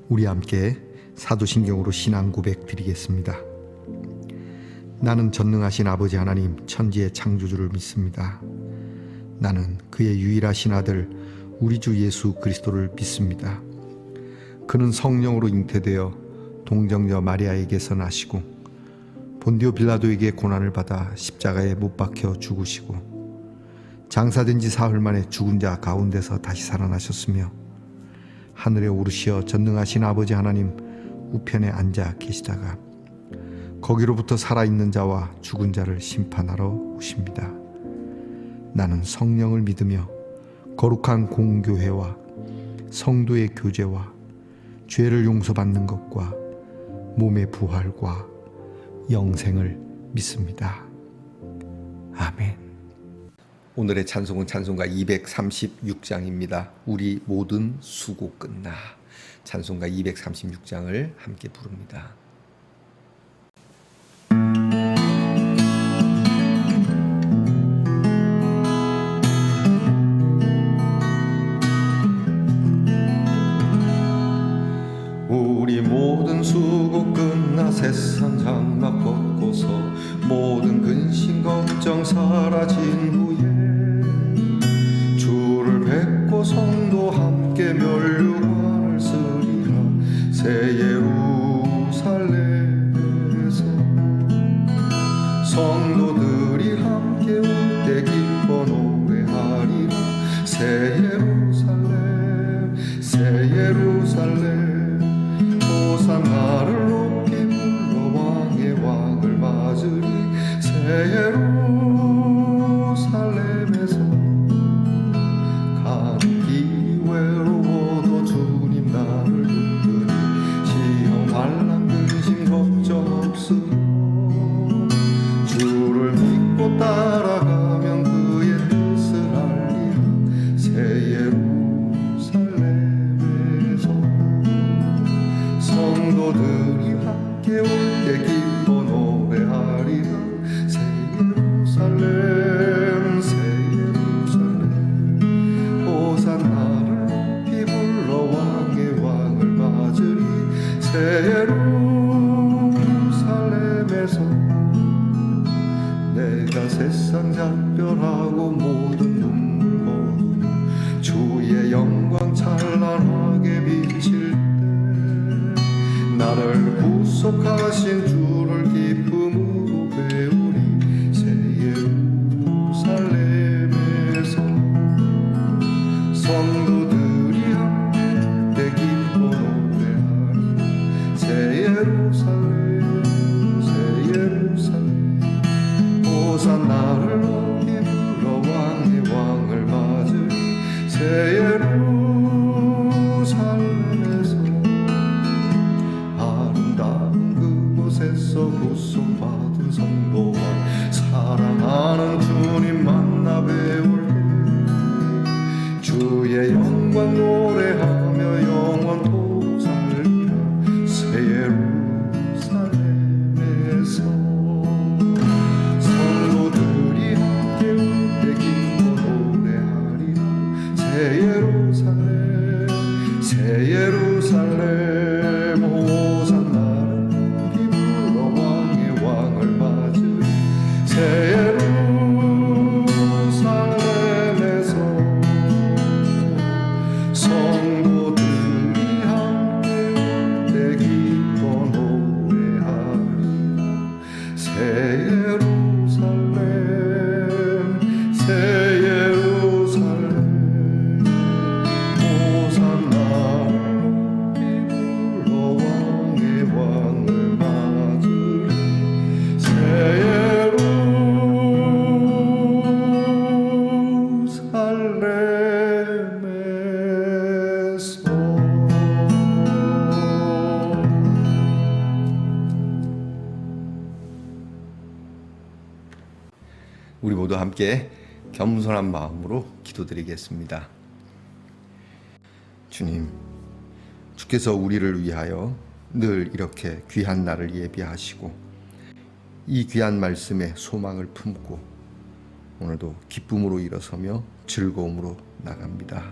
우리 함께 사도신경으로 신앙 고백 드리겠습니다. 나는 전능하신 아버지 하나님 천지의 창조주를 믿습니다. 나는 그의 유일하신 아들 우리 주 예수 그리스도를 믿습니다. 그는 성령으로 잉태되어 동정녀 마리아에게서 나시고 본디오 빌라도에게 고난을 받아 십자가에 못 박혀 죽으시고 장사된 지 사흘 만에 죽은 자 가운데서 다시 살아나셨으며 하늘에 오르시어 전능하신 아버지 하나님 우편에 앉아 계시다가 거기로부터 살아있는 자와 죽은 자를 심판하러 오십니다. 나는 성령을 믿으며 거룩한 공교회와 성도의 교제와 죄를 용서받는 것과 몸의 부활과 영생을 믿습니다. 아멘. 오늘의 찬송은 찬송가 236장입니다. 우리 모든 수고 끝나. 찬송가 236장을 함께 부릅니다. 우리 모든 수고 끝나 세상 장막 벗고서 모든 근심 걱정 사라진 후에 주를 뵙고 성도 함께 멸류관을 쓰리라. 새 예루살렘에서 성도들이 함께 올 때 기뻐 노래하리라. 새 예루살렘 새 예루살렘 호산나를 높이 불러 왕의 왕을 맞으리. 새 예루살렘에서 가는 길이 외로워도 주님 나를 든든히 시험 환난 근심 걱정 없으며 주를 믿고 따라가면 그의 뜻을 알리라. 새 예루살렘에서 성도들이 함께 올 때 기뻐 노래하리라. 새 예루살렘 새 예루살렘 호산나를 높이 불러 왕의 왕을 맞으리. 새 예루살렘에서 내가 세상 작별하고 모든 눈물 거두며 주의 영광 찬란하게 비칠 때 나를 구속하신 주를 기쁨으로 배우리. 새 예루살렘에서 성도들이 함께 때 기뻐 노래하리. 새 예루살렘 새 예루살렘 호산나를 높이 불러 왕의 왕을 맞으리. 새 예루살렘에서 아름다운 그곳에서 구속받은 성도와 사랑하는 주님 만나 배울 때 주의 영광 노래하며 영원토록 살리라. 새 예루살렘에서 성도들이 함께 올 때 기뻐 노래하리라. 새 예루살렘 새 예루살렘 호산나를 높이 불러 왕의 왕을 맞으리. 새 예루살렘에서 성도들이 함께 올 때 기뻐 노래하리라. 새 예루살렘 새 예루살렘 호산나를 높이 불러 왕의 왕을 맞으리. 새 예루살렘에서 우리 모두 함께 겸손한 마음으로 기도드리겠습니다. 주님, 주께서 우리를 위하여 늘 이렇게 귀한 날을 예비하시고 이 귀한 말씀에 소망을 품고 오늘도 기쁨으로 일어서며 즐거움으로 나갑니다.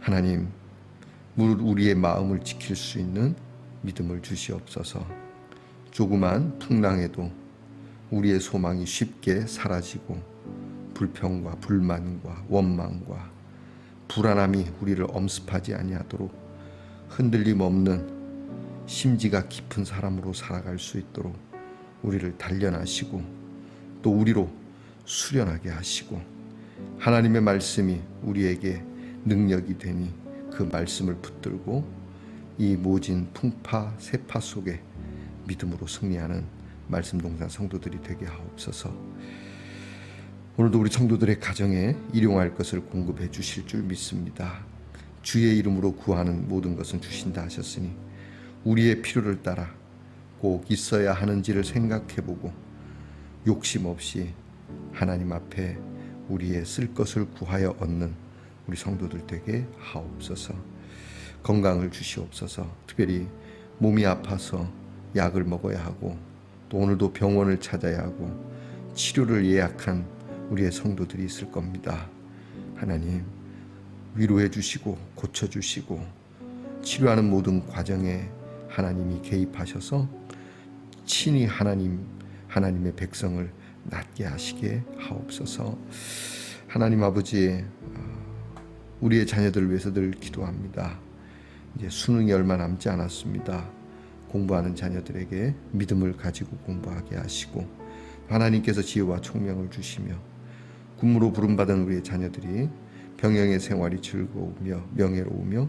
하나님, 우리의 마음을 지킬 수 있는 믿음을 주시옵소서. 조그만 풍랑에도 우리의 소망이 쉽게 사라지고 불평과 불만과 원망과 불안함이 우리를 엄습하지 아니하도록 흔들림 없는 심지가 깊은 사람으로 살아갈 수 있도록 우리를 단련하시고 또 우리로 수련하게 하시고 하나님의 말씀이 우리에게 능력이 되니 그 말씀을 붙들고 이 모진 풍파 세파 속에 믿음으로 승리하는 말씀동산 성도들이 되게 하옵소서. 오늘도 우리 성도들의 가정에 일용할 것을 공급해 주실 줄 믿습니다. 주의 이름으로 구하는 모든 것은 주신다 하셨으니 우리의 필요를 따라 꼭 있어야 하는지를 생각해보고 욕심 없이 하나님 앞에 우리의 쓸 것을 구하여 얻는 우리 성도들 되게 하옵소서. 건강을 주시옵소서. 특별히 몸이 아파서 약을 먹어야 하고 또 오늘도 병원을 찾아야 하고 치료를 예약한 우리의 성도들이 있을 겁니다. 하나님 위로해 주시고 고쳐 주시고 치료하는 모든 과정에 하나님이 개입하셔서 친히 하나님의 백성을 낫게 하시게 하옵소서. 하나님 아버지, 우리의 자녀들을 위해서 늘 기도합니다. 이제 수능이 얼마 남지 않았습니다. 공부하는 자녀들에게 믿음을 가지고 공부하게 하시고 하나님께서 지혜와 총명을 주시며 군무로 부름받은 우리의 자녀들이 병영의 생활이 즐거우며 명예로우며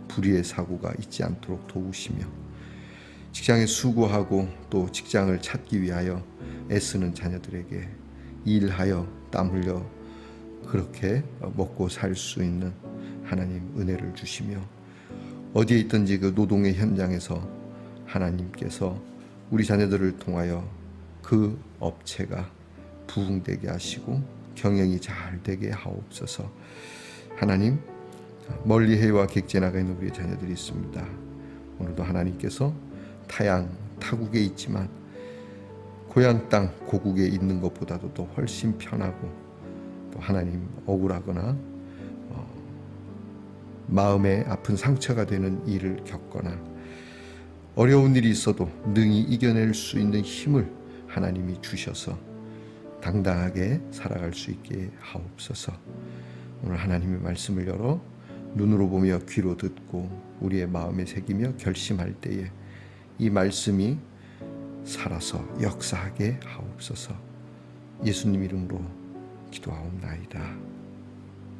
불의의 사고가 있지 않도록 도우시며 직장에 수고하고 또 직장을 찾기 위하여 애쓰는 자녀들에게 일하여 땀 흘려 그렇게 먹고 살 수 있는 하나님 은혜를 주시며 어디에 있든지 그 노동의 현장에서 하나님께서 우리 자녀들을 통하여 그 업체가 부흥되게 하시고 경영이 잘 되게 하옵소서. 하나님, 멀리 해외와 객지에 나가 있는 우리의 자녀들이 있습니다. 오늘도 하나님께서 타양 타국에 있지만 고향 땅 고국에 있는 것보다도 더 훨씬 편하고 또 하나님 억울하거나 마음에 아픈 상처가 되는 일을 겪거나 어려운 일이 있어도 능히 이겨낼 수 있는 힘을 하나님이 주셔서 당당하게 살아갈 수 있게 하옵소서. 오늘 하나님의 말씀을 열어 눈으로 보며 귀로 듣고 우리의 마음에 새기며 결심할 때에 이 말씀이 살아서 역사하게 하옵소서. 예수님 이름으로 기도하옵나이다.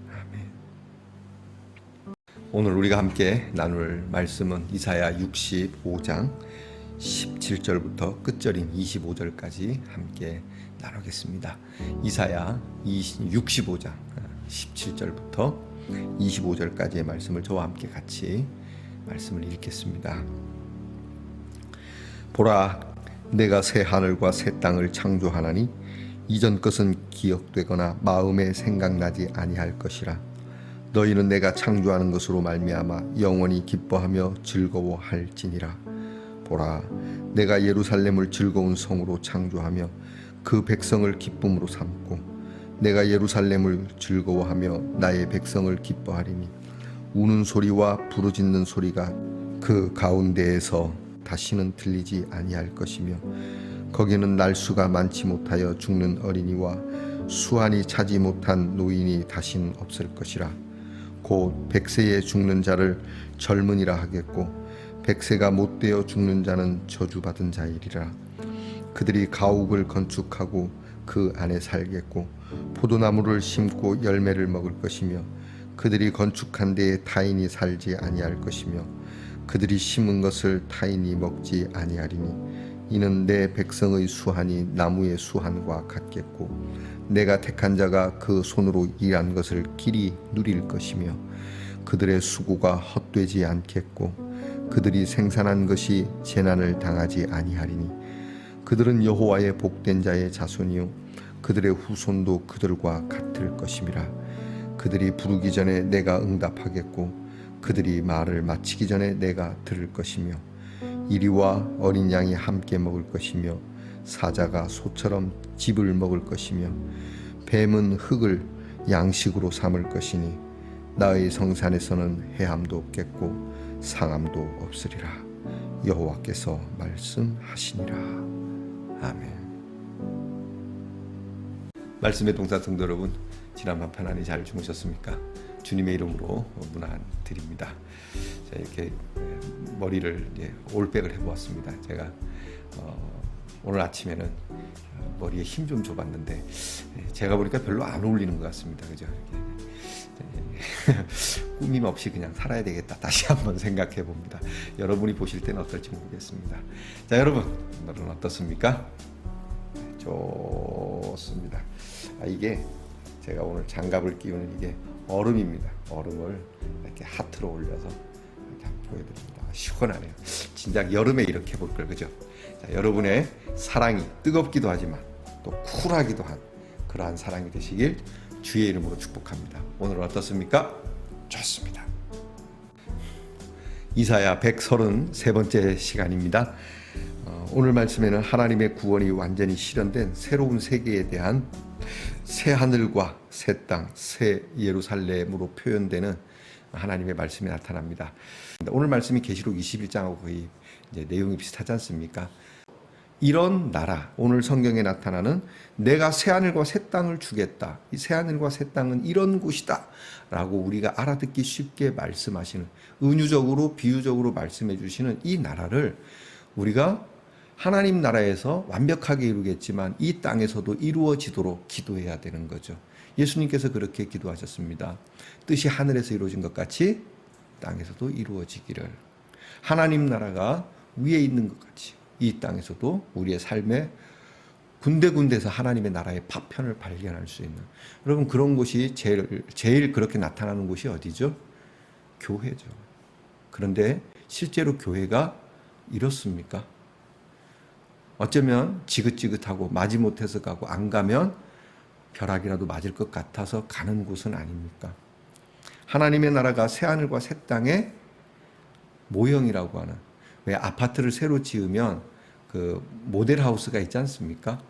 아멘. 오늘 우리가 함께 나눌 말씀은 이사야 65장 17절부터 끝절인 25절까지 함께 나누겠습니다. 이사야 65장 17절부터 25절까지의 말씀을 저와 함께 같이 말씀을 읽겠습니다. 보라, 내가 새 하늘과 새 땅을 창조하나니 이전 것은 기억되거나 마음에 생각나지 아니할 것이라. 너희는 내가 창조하는 것으로 말미암아 영원히 기뻐하며 즐거워할지니라. 보라, 내가 예루살렘을 즐거운 성으로 창조하며 그 백성을 기쁨으로 삼고 내가 예루살렘을 즐거워하며 나의 백성을 기뻐하리니 우는 소리와 부르짖는 소리가 그 가운데에서 다시는 들리지 아니할 것이며 거기는 날수가 많지 못하여 죽는 어린이와 수한이 차지 못한 노인이 다시는 없을 것이라. 곧 100세에 죽는 자를 젊은이라 하겠고 100세가 못되어 죽는 자는 저주받은 자이리라. 그들이 가옥을 건축하고 그 안에 살겠고 포도나무를 심고 열매를 먹을 것이며 그들이 건축한 데에 타인이 살지 아니할 것이며 그들이 심은 것을 타인이 먹지 아니하리니 이는 내 백성의 수한이 나무의 수한과 같겠고 내가 택한 자가 그 손으로 일한 것을 길이 누릴 것이며 그들의 수고가 헛되지 않겠고 그들이 생산한 것이 재난을 당하지 아니하리니 그들은 여호와의 복된 자의 자손이요 그들의 후손도 그들과 같을 것임이라. 그들이 부르기 전에 내가 응답하겠고 그들이 말을 마치기 전에 내가 들을 것이며 이리와 어린 양이 함께 먹을 것이며 사자가 소처럼 즙을 먹을 것이며 뱀은 흙을 양식으로 삼을 것이니 나의 성산에서는 해함도 없겠고 상함도 없으리라. 여호와께서 말씀하시니라. 아멘. 말씀의 동사 성도 여러분, 지난밤 편안히 잘 주무셨습니까? 주님의 이름으로 문안 드립니다. 자, 이렇게 머리를 올백을 해보았습니다. 제가 오늘 아침에는 머리에 힘 좀 줘봤는데 제가 보니까 별로 안 어울리는 것 같습니다. 그죠? 꾸밈 없이 그냥 살아야 되겠다. 다시 한번 생각해 봅니다. 여러분이 보실 때는 어떨지 모르겠습니다. 자, 여러분, 오늘은 어떻습니까? 좋습니다. 이게 제가 오늘 장갑을 끼우는 이게 얼음입니다. 얼음을 이렇게 하트로 올려서 이렇게 보여드립니다. 시원하네요. 진작 여름에 이렇게 볼 걸, 그죠? 자, 여러분의 사랑이 뜨겁기도 하지만 또 쿨하기도 한 그러한 사랑이 되시길 주의 이름으로 축복합니다. 오늘은 어떻습니까? 좋습니다. 이사야 133번째 시간입니다. 오늘 말씀에는 하나님의 구원이 완전히 실현된 새로운 세계에 대한 새 하늘과 새 땅, 새 예루살렘으로 표현되는 하나님의 말씀이 나타납니다. 오늘 말씀이 계시록 21장하고 거의 이제 내용이 비슷하지 않습니까? 이런 나라, 오늘 성경에 나타나는 내가 새하늘과 새 땅을 주겠다. 이 새하늘과 새 땅은 이런 곳이다 라고 우리가 알아듣기 쉽게 말씀하시는, 은유적으로 비유적으로 말씀해 주시는 이 나라를 우리가 하나님 나라에서 완벽하게 이루겠지만 이 땅에서도 이루어지도록 기도해야 되는 거죠. 예수님께서 그렇게 기도하셨습니다. 뜻이 하늘에서 이루어진 것 같이 땅에서도 이루어지기를. 하나님 나라가 위에 있는 것 같이 이 땅에서도 우리의 삶에 군데군데서 하나님의 나라의 파편을 발견할 수 있는, 여러분, 그런 곳이 제일 그렇게 나타나는 곳이 어디죠? 교회죠. 그런데 실제로 교회가 이렇습니까? 어쩌면 지긋지긋하고 마지못해서 가고 안 가면 벼락이라도 맞을 것 같아서 가는 곳은 아닙니까? 하나님의 나라가 새하늘과 새 땅의 모형이라고 하는, 왜 아파트를 새로 지으면 그 모델하우스가 있지 않습니까?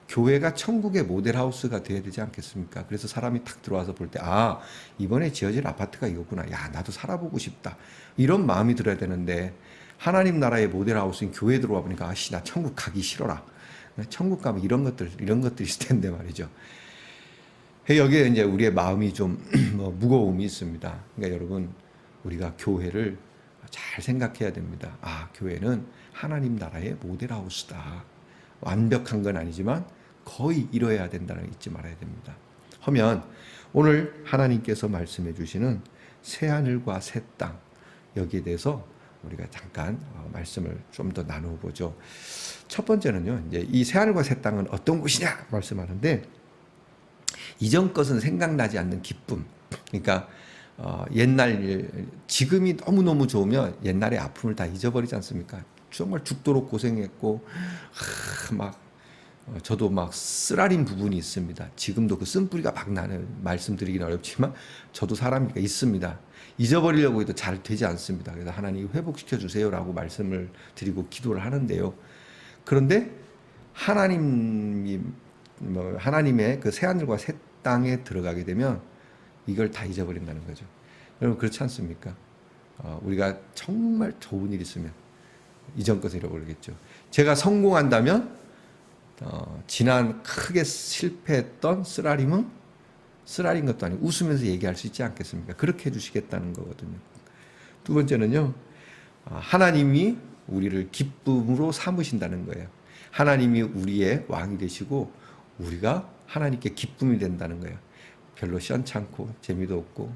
교회가 천국의 모델하우스가 돼야 되지 않겠습니까? 그래서 사람이 탁 들어와서 볼 때, 아, 이번에 지어질 아파트가 이거구나. 야, 나도 살아보고 싶다. 이런 마음이 들어야 되는데, 하나님 나라의 모델하우스인 교회에 들어와 보니까, 아씨, 나 천국 가기 싫어라. 천국 가면 이런 것들이 있을 텐데 말이죠. 여기에 이제 우리의 마음이 좀 무거움이 있습니다. 그러니까 여러분, 우리가 교회를 잘 생각해야 됩니다. 아, 교회는 하나님 나라의 모델하우스다. 완벽한 건 아니지만 거의 이뤄야 된다는 걸 잊지 말아야 됩니다. 하면 오늘 하나님께서 말씀해 주시는 새하늘과 새 땅, 여기에 대해서 우리가 잠깐 말씀을 좀 더 나누어 보죠. 첫 번째는요, 이제 이 새하늘과 새 땅은 어떤 곳이냐 말씀하는데, 이전 것은 생각나지 않는 기쁨. 그러니까 옛날, 지금이 너무너무 좋으면 옛날의 아픔을 다 잊어버리지 않습니까? 정말 죽도록 고생했고, 저도 막 쓰라린 부분이 있습니다. 지금도 그 쓴뿌리가 막 나는, 말씀드리기는 어렵지만 저도 사람이니까 있습니다. 잊어버리려고 해도 잘 되지 않습니다. 그래서 하나님 회복시켜 주세요라고 말씀을 드리고 기도를 하는데요. 그런데 하나님의 그 새하늘과 새 땅에 들어가게 되면 이걸 다 잊어버린다는 거죠. 여러분, 그렇지 않습니까? 우리가 정말 좋은 일 있으면 이전 것을 잃어버리겠죠. 제가 성공한다면 지난 크게 실패했던 쓰라린 것도 아니고 웃으면서 얘기할 수 있지 않겠습니까? 그렇게 해주시겠다는 거거든요. 두 번째는요, 하나님이 우리를 기쁨으로 삼으신다는 거예요. 하나님이 우리의 왕이 되시고 우리가 하나님께 기쁨이 된다는 거예요. 별로 시원찮고 재미도 없고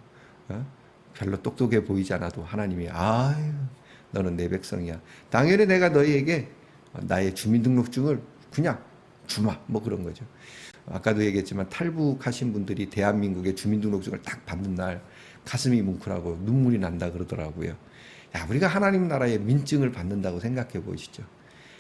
별로 똑똑해 보이지 않아도 하나님이, 아유, 너는 내 백성이야. 당연히 내가 너희에게 나의 주민등록증을 그냥 주마. 뭐 그런 거죠. 아까도 얘기했지만 탈북하신 분들이 대한민국의 주민등록증을 딱 받는 날 가슴이 뭉클하고 눈물이 난다 그러더라고요. 야, 우리가 하나님 나라의 민증을 받는다고 생각해 보시죠.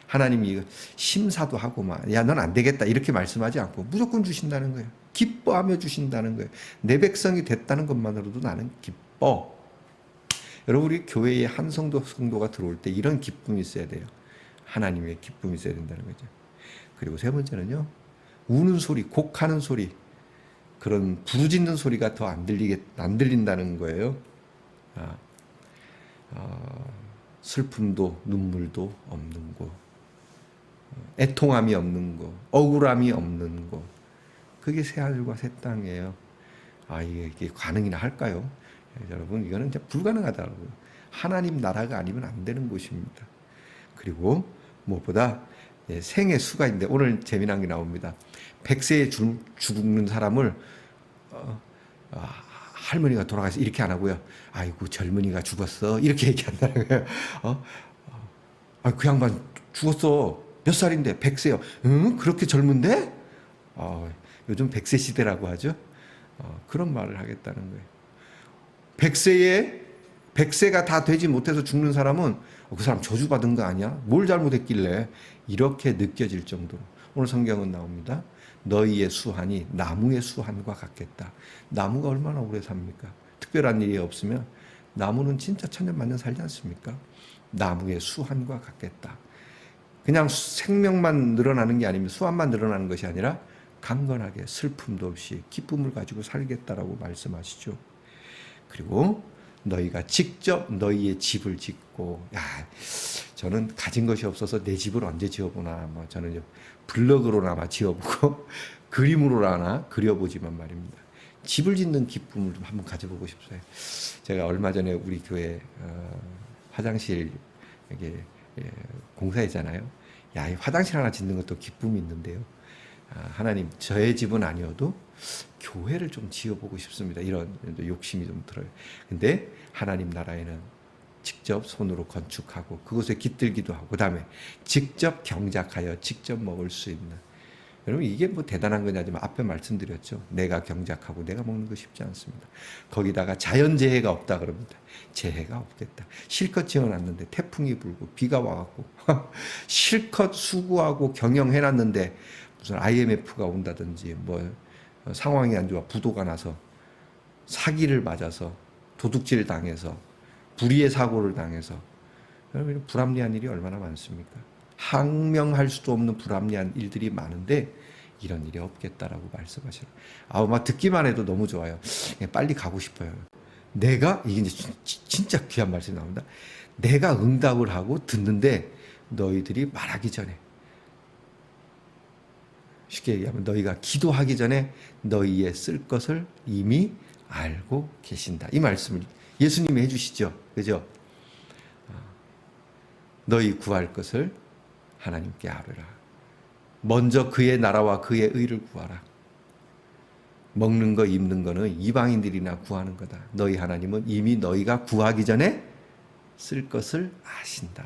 하나님이 심사도 하고 야, 넌 안 되겠다 이렇게 말씀하지 않고 무조건 주신다는 거예요. 기뻐하며 주신다는 거예요. 내 백성이 됐다는 것만으로도 나는 기뻐. 여러분, 우리 교회에 한 성도가 들어올 때 이런 기쁨이 있어야 돼요. 하나님의 기쁨이 있어야 된다는 거죠. 그리고 세 번째는요, 우는 소리, 곡하는 소리. 그런 부르짖는 소리가 더 안 들린다는 거예요. 아, 슬픔도 눈물도 없는 곳, 애통함이 없는 곳, 억울함이 없는 곳, 그게 새하늘과 새 땅이에요. 이게 가능이나 할까요? 여러분, 이거는 이제 불가능하다고요. 하나님 나라가 아니면 안 되는 곳입니다. 그리고 무엇보다 생의 수가 있는데 오늘 재미난 게 나옵니다. 100세에 죽는 사람을 할머니가 돌아가서 이렇게 안 하고요. 아이고 젊은이가 죽었어 이렇게 얘기한다는 거예요. 그 양반 죽었어. 몇 살인데? 100세요. 응? 그렇게 젊은데? 요즘 100세 시대라고 하죠. 그런 말을 하겠다는 거예요. 100세가 다 되지 못해서 죽는 사람은 그 사람 저주받은 거 아니야? 뭘 잘못했길래? 이렇게 느껴질 정도로. 오늘 성경은 나옵니다. 너희의 수한이 나무의 수한과 같겠다. 나무가 얼마나 오래 삽니까? 특별한 일이 없으면 나무는 진짜 천년만년 살지 않습니까? 나무의 수한과 같겠다. 그냥 생명만 늘어나는 게 아니면 수한만 늘어나는 것이 아니라 강건하게 슬픔도 없이 기쁨을 가지고 살겠다라고 말씀하시죠. 그리고 너희가 직접 너희의 집을 짓고, 저는 가진 것이 없어서 내 집을 언제 지어보나, 저는 블럭으로나마 지어보고 그림으로나마 그려보지만 말입니다. 집을 짓는 기쁨을 좀 한번 가져보고 싶어요. 제가 얼마 전에 우리 교회 화장실 여기 공사했잖아요. 이 화장실 하나 짓는 것도 기쁨이 있는데요. 하나님, 저의 집은 아니어도 교회를 좀 지어보고 싶습니다. 이런 욕심이 좀 들어요. 근데 하나님 나라에는 직접 손으로 건축하고 그곳에 깃들기도 하고, 그 다음에 직접 경작하여 직접 먹을 수 있는, 여러분 이게 뭐 대단한 거냐지만 앞에 말씀드렸죠. 내가 경작하고 내가 먹는 거 쉽지 않습니다. 거기다가 자연재해가 없다 그럽니다. 재해가 없겠다. 실컷 지어놨는데 태풍이 불고 비가 와갖고 실컷 수고하고 경영해놨는데 무슨 IMF가 온다든지 상황이 안 좋아 부도가 나서 사기를 맞아서 도둑질 당해서 불의의 사고를 당해서, 여러분 불합리한 일이 얼마나 많습니까? 항명할 수도 없는 불합리한 일들이 많은데 이런 일이 없겠다라고 말씀하시는. 막 듣기만 해도 너무 좋아요. 빨리 가고 싶어요. 이게 이제 진짜 귀한 말씀이 나옵니다. 내가 응답을 하고 듣는데 너희들이 말하기 전에, 쉽게 얘기하면 너희가 기도하기 전에 너희의 쓸 것을 이미 알고 계신다. 이 말씀을 예수님이 해주시죠. 그죠? 너희 구할 것을 하나님께 아뢰라. 먼저 그의 나라와 그의 의를 구하라. 먹는 거 입는 거는 이방인들이나 구하는 거다. 너희 하나님은 이미 너희가 구하기 전에 쓸 것을 아신다.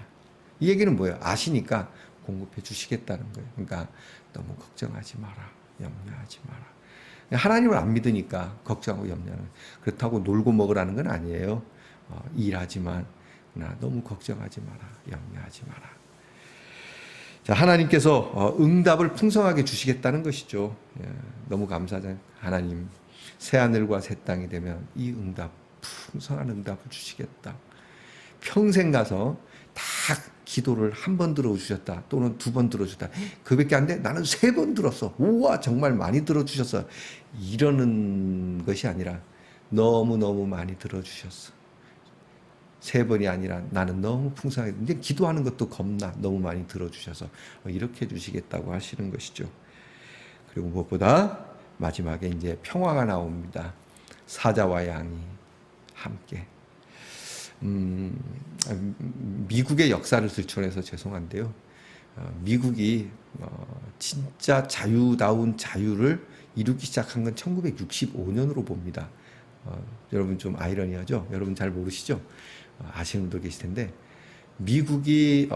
이 얘기는 뭐예요? 아시니까 공급해 주시겠다는 거예요. 그러니까 너무 걱정하지 마라. 염려하지 마라. 하나님을 안 믿으니까 걱정하고 염려하는, 그렇다고 놀고 먹으라는 건 아니에요. 일하지만 너무 걱정하지 마라. 염려하지 마라. 자, 하나님께서 응답을 풍성하게 주시겠다는 것이죠. 너무 감사하잖아요. 하나님, 새하늘과 새 땅이 되면 이 응답, 풍성한 응답을 주시겠다. 평생 가서 다 기도를 한 번 들어주셨다, 또는 두 번 들어주셨다, 그밖에 안 돼? 나는 3번 들었어. 우와, 정말 많이 들어주셨어. 이러는 것이 아니라 너무너무 많이 들어주셨어. 3번이 아니라 나는 너무 풍성하게, 이제 기도하는 것도 겁나 너무 많이 들어주셔서 이렇게 해주시겠다고 하시는 것이죠. 그리고 무엇보다 마지막에 이제 평화가 나옵니다. 사자와 양이 함께. 미국의 역사를 들춰내서 죄송한데요. 미국이 진짜 자유다운 자유를 이루기 시작한 건 1965년으로 봅니다. 여러분 좀 아이러니하죠? 여러분 잘 모르시죠? 아시는 분들 계실 텐데, 미국이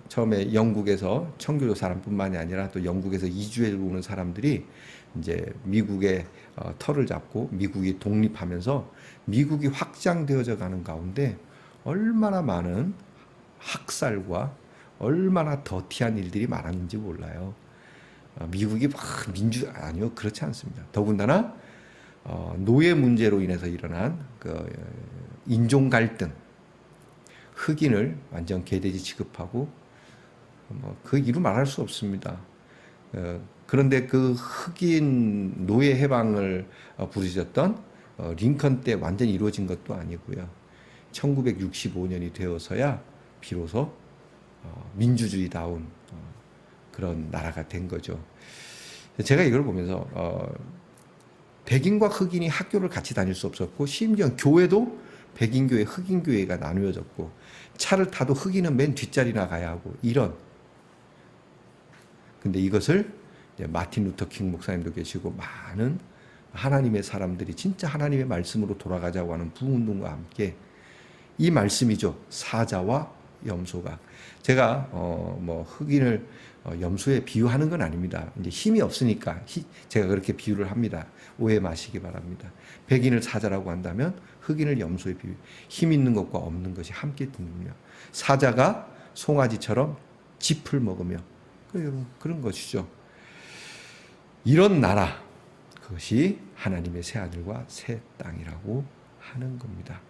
처음에 영국에서 청교도 사람뿐만이 아니라 또 영국에서 이주해 오는 사람들이 이제 미국의 터를 잡고 미국이 독립하면서 미국이 확장되어져 가는 가운데 얼마나 많은 학살과 얼마나 더티한 일들이 많았는지 몰라요. 미국이 막 아니요, 그렇지 않습니다. 더군다나 노예 문제로 인해서 일어난 그 인종 갈등, 흑인을 완전 개돼지 취급하고 그 이루 말할 수 없습니다. 그런데 그 흑인 노예 해방을 부르셨던 링컨 때 완전히 이루어진 것도 아니고요. 1965년이 되어서야 비로소 민주주의다운 그런 나라가 된 거죠. 제가 이걸 보면서 백인과 흑인이 학교를 같이 다닐 수 없었고, 심지어 교회도 백인 교회, 흑인 교회가 나누어졌고, 차를 타도 흑인은 맨 뒷자리나 가야 하고, 이런. 근데 이것을 마틴 루터 킹 목사님도 계시고 많은 하나님의 사람들이 진짜 하나님의 말씀으로 돌아가자고 하는 부흥운동과 함께 이 말씀이죠. 사자와 염소가. 제가 흑인을 염소에 비유하는 건 아닙니다. 이제 힘이 없으니까 제가 그렇게 비유를 합니다. 오해 마시기 바랍니다. 백인을 사자라고 한다면 흑인을 염소에 비유. 힘 있는 것과 없는 것이 함께 듣느며, 사자가 송아지처럼 짚을 먹으며, 그런 것이죠. 이런 나라, 그것이 하나님의 새 하늘과 새 땅이라고 하는 겁니다.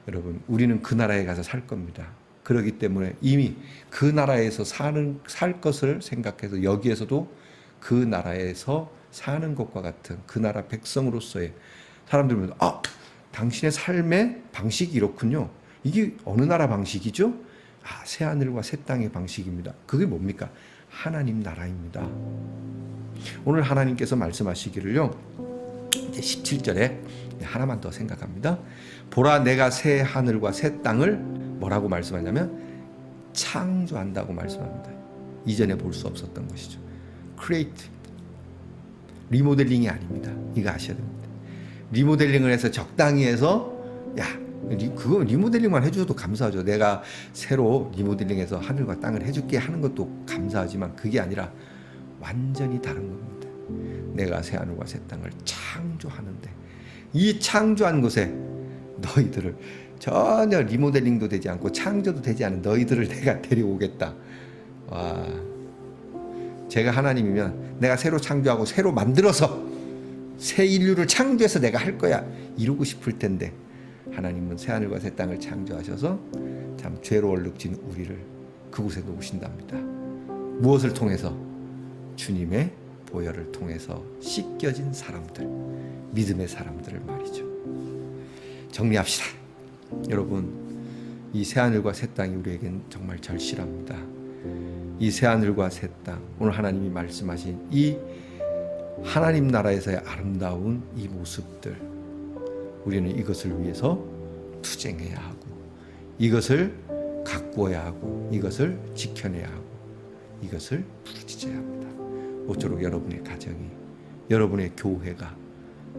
여러분, 우리는 그 나라에 가서 살 겁니다. 그렇기 때문에 이미 그 나라에서 살 것을 생각해서 여기에서도 그 나라에서 사는 것과 같은 그 나라 백성으로서의 사람들이 보면, 당신의 삶의 방식이 이렇군요. 이게 어느 나라 방식이죠? 새 하늘과 새 땅의 방식입니다. 그게 뭡니까? 하나님 나라입니다. 오늘 하나님께서 말씀하시기를요, 이제 17절에 하나만 더 생각합니다. 보라, 내가 새 하늘과 새 땅을 뭐라고 말씀하냐면 창조한다고 말씀합니다. 이전에 볼 수 없었던 것이죠. create, 리모델링이 아닙니다. 이거 아셔야 됩니다. 리모델링을 해서 적당히 해서, 그거 리모델링만 해줘도 감사하죠. 내가 새로 리모델링해서 하늘과 땅을 해줄게 하는 것도 감사하지만, 그게 아니라 완전히 다른 겁니다. 내가 새 하늘과 새 땅을 창조하는데, 이 창조한 곳에 너희들을, 전혀 리모델링도 되지 않고 창조도 되지 않은 너희들을 내가 데려오겠다. 와, 제가 하나님이면 내가 새로 창조하고 새로 만들어서 새 인류를 창조해서 내가 할 거야 이루고 싶을 텐데, 하나님은 새하늘과 새 땅을 창조하셔서 참 죄로 얼룩진 우리를 그곳에 놓으신답니다. 무엇을 통해서? 주님의 보혈을 통해서 씻겨진 사람들, 믿음의 사람들을 말이죠. 정리합시다. 여러분, 이 새하늘과 새 땅이 우리에겐 정말 절실합니다. 이 새하늘과 새 땅, 오늘 하나님이 말씀하신 이 하나님 나라에서의 아름다운 이 모습들, 우리는 이것을 위해서 투쟁해야 하고, 이것을 가꾸어야 하고, 이것을 지켜내야 하고, 이것을 부르짖어야 합니다. 모쪼록 여러분의 가정이, 여러분의 교회가,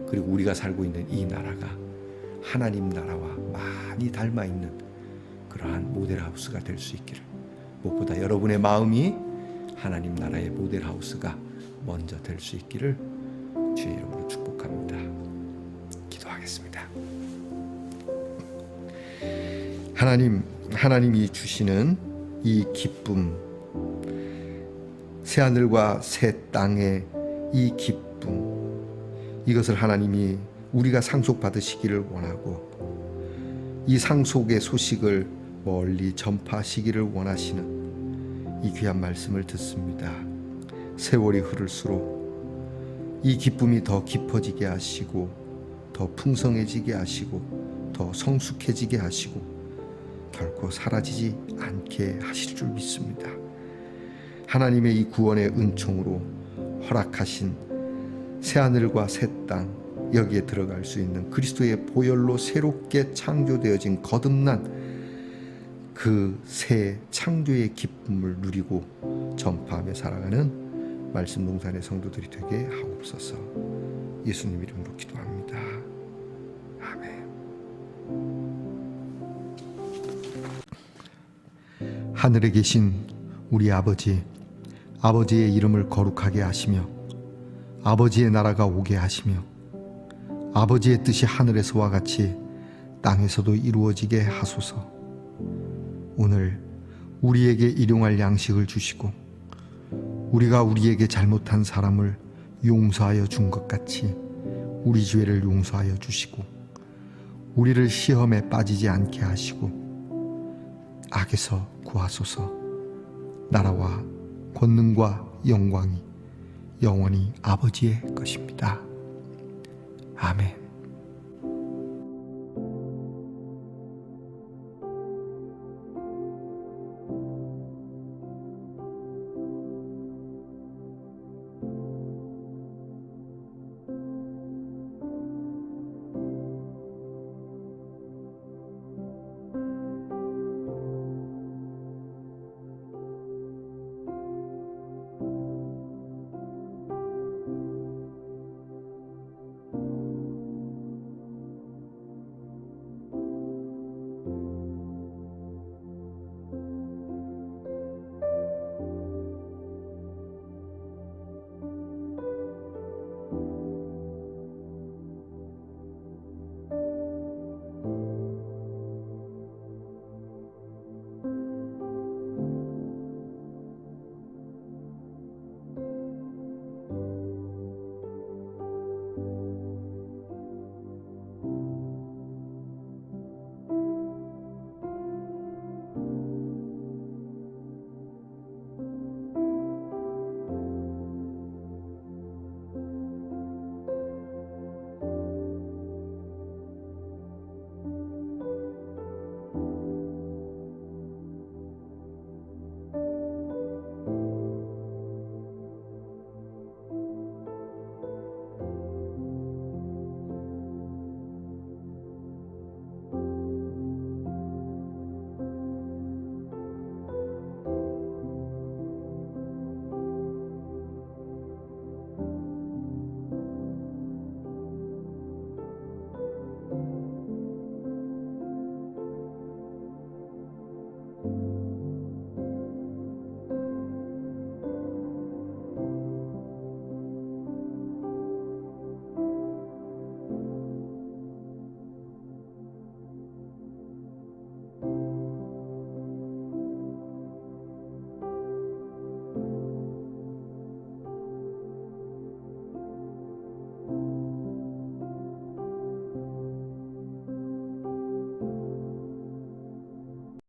그리고 우리가 살고 있는 이 나라가 하나님 나라와 많이 닮아 있는 그러한 모델하우스가 될 수 있기를, 무엇보다 여러분의 마음이 하나님 나라의 모델하우스가 먼저 될 수 있기를 주의 이름으로 축복합니다. 기도하겠습니다. 하나님이 주시는 이 기쁨, 새하늘과 새 땅의 이 기쁨, 이것을 하나님이 우리가 상속받으시기를 원하고, 이 상속의 소식을 멀리 전파하시기를 원하시는 이 귀한 말씀을 듣습니다. 세월이 흐를수록 이 기쁨이 더 깊어지게 하시고, 더 풍성해지게 하시고, 더 성숙해지게 하시고, 결코 사라지지 않게 하실 줄 믿습니다. 하나님의 이 구원의 은총으로 허락하신 새하늘과 새 땅, 여기에 들어갈 수 있는 그리스도의 보혈로 새롭게 창조되어진 거듭난 그 새 창조의 기쁨을 누리고 전파하며 살아가는 말씀 동산의 성도들이 되게 하옵소서. 예수님 이름으로 기도합니다. 아멘. 하늘에 계신 우리 아버지, 아버지의 이름을 거룩하게 하시며 아버지의 나라가 오게 하시며 아버지의 뜻이 하늘에서와 같이 땅에서도 이루어지게 하소서. 오늘 우리에게 일용할 양식을 주시고, 우리가 우리에게 잘못한 사람을 용서하여 준 것 같이 우리 죄를 용서하여 주시고, 우리를 시험에 빠지지 않게 하시고 악에서 구하소서. 나라와 권능과 영광이 영원히 아버지의 것입니다. 아멘.